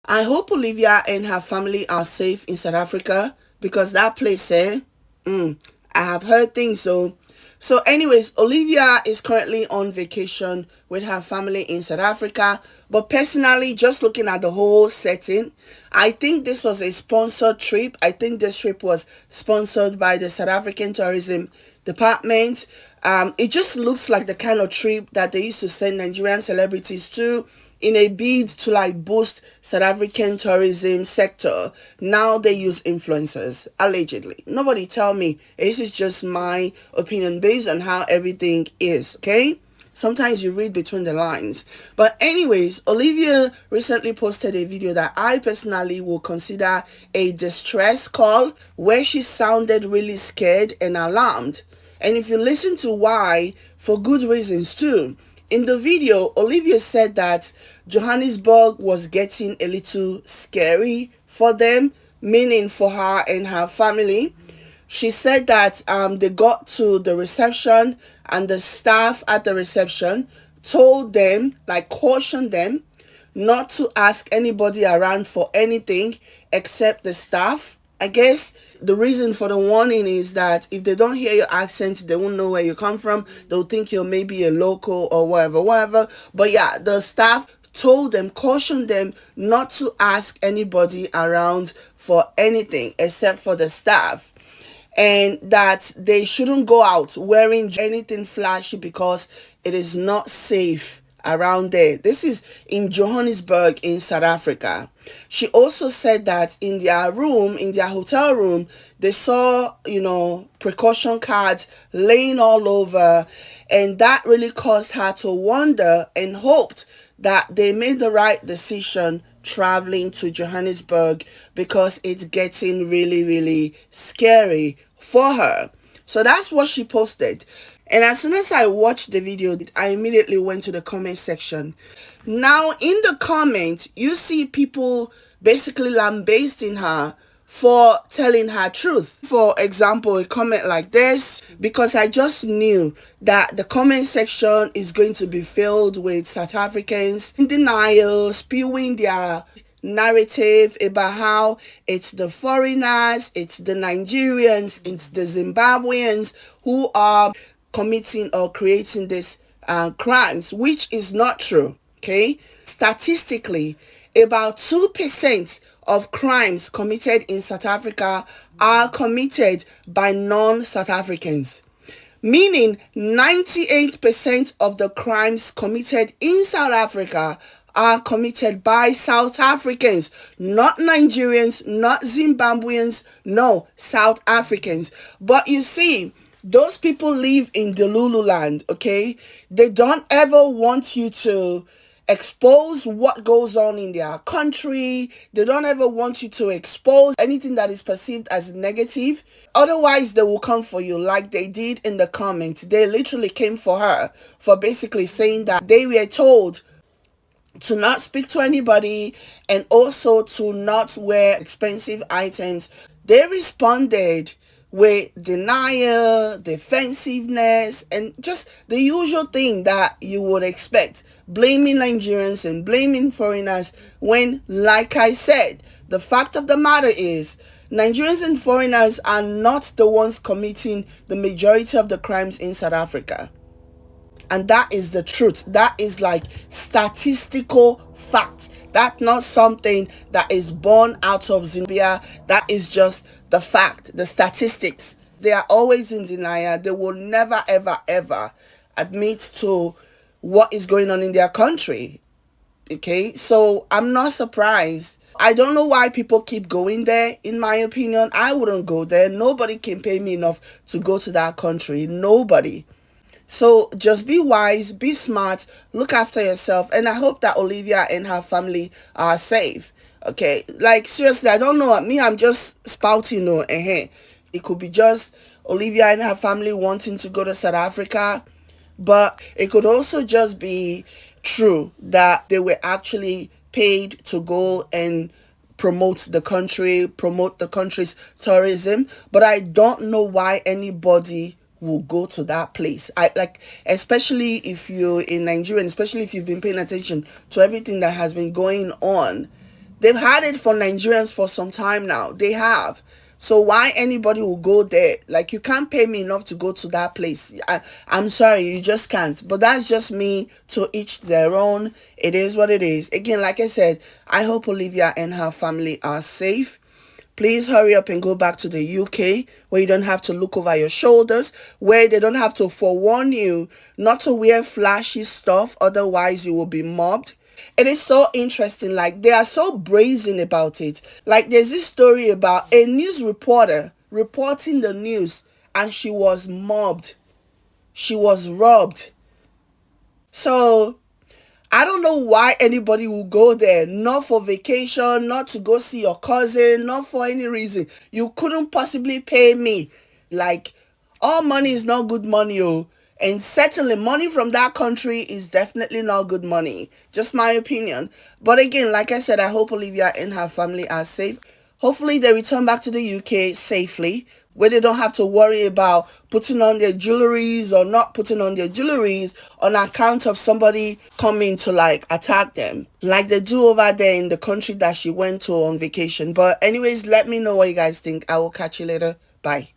I hope Olivia and her family are safe in South Africa because that place, I have heard things. So anyways, Olivia is currently on vacation with her family in South Africa. But personally, just looking at the whole setting, I think this was a sponsored trip. I think this trip was sponsored by the South African Tourism Department. It just looks like the kind of trip that they used to send Nigerian celebrities to in a bid to like boost South African tourism sector. Now they use influencers, allegedly. Nobody tell me. This is just my opinion based on how everything is, okay? Sometimes you read between the lines. But anyways, Olivia recently posted a video that I personally will consider a distress call, where she sounded really scared and alarmed. And if you listen to why, for good reasons too. In the video, Olivia said that Johannesburg was getting a little scary for them, meaning for her and her family. She said that they got to the reception and the staff at the reception told them, like cautioned them, not to ask anybody around for anything except the staff. I guess the reason for the warning is that if they don't hear your accent, they won't know where you come from. They'll think you're maybe a local or whatever. But yeah, the staff told them, cautioned them not to ask anybody around for anything except for the staff. And that they shouldn't go out wearing anything flashy because it is not safe around there. This is in Johannesburg in South Africa. She also said that in their room, in their hotel room, they saw, precaution cards laying all over, and that really caused her to wonder and hoped that they made the right decision traveling to Johannesburg because it's getting really, really scary for her. So that's what she posted. And as soon as I watched the video, I immediately went to the comment section. Now, in the comment, you see people basically lambasting her for telling her truth. For example, a comment like this, because I just knew that the comment section is going to be filled with South Africans in denial, spewing their narrative about how it's the foreigners, it's the Nigerians, it's the Zimbabweans who are committing or creating these crimes, which is not true. Okay, statistically, about 2% of crimes committed in South Africa are committed by non-South Africans, meaning 98% of the crimes committed in South Africa are committed by South Africans, not Nigerians, not Zimbabweans, no, South Africans. But you see, those people live in the Lululand, okay? They don't ever want you to expose what goes on in their country. They don't ever want you to expose anything that is perceived as negative. Otherwise, they will come for you like they did in the comments. They literally came for her for basically saying that they were told to not speak to anybody and also to not wear expensive items. They responded with denial, defensiveness, and just the usual thing that you would expect, blaming Nigerians and blaming foreigners when, like I said, the fact of the matter is Nigerians and foreigners are not the ones committing the majority of the crimes in South Africa. And that is the truth. That is like statistical fact. That's not something that is born out of Zimbabwe. That is just the fact, the statistics. They are always in denial. They will never, ever, ever admit to what is going on in their country. Okay, so I'm not surprised. I don't know why people keep going there. In my opinion, I wouldn't go there. Nobody can pay me enough to go to that country. Nobody. So just be wise, be smart, look after yourself, and I hope that Olivia and her family are safe. Okay, like seriously, I don't know. Me, I'm just spouting. It could be just Olivia and her family wanting to go to South Africa, but it could also just be true that they were actually paid to go and promote the country's tourism. But I don't know why anybody will go to that place. Especially if you're in Nigeria, and especially if you've been paying attention to everything that has been going on. They've had it for Nigerians for some time now. They have. So why anybody will go there? Like, you can't pay me enough to go to that place. I'm sorry, you just can't. But that's just me, to each their own. It is what it is. Again, like I said, I hope Olivia and her family are safe. Please hurry up and go back to the UK, where you don't have to look over your shoulders, where they don't have to forewarn you not to wear flashy stuff, otherwise you will be mobbed. It is so interesting. Like, they are so brazen about it. Like, there's this story about a news reporter reporting the news, and she was mobbed. She was robbed. So I don't know why anybody will go there. Not for vacation, not to go see your cousin, not for any reason. You couldn't possibly pay me. Like, all money is not good money, oh. And certainly money from that country is definitely not good money. Just my opinion. But again, like I said, I hope Olivia and her family are safe. Hopefully they return back to the UK safely, where they don't have to worry about putting on their jewelries or not putting on their jewelries on account of somebody coming to like attack them, like they do over there in the country that she went to on vacation. But anyways, let me know what you guys think. I will catch you later. Bye.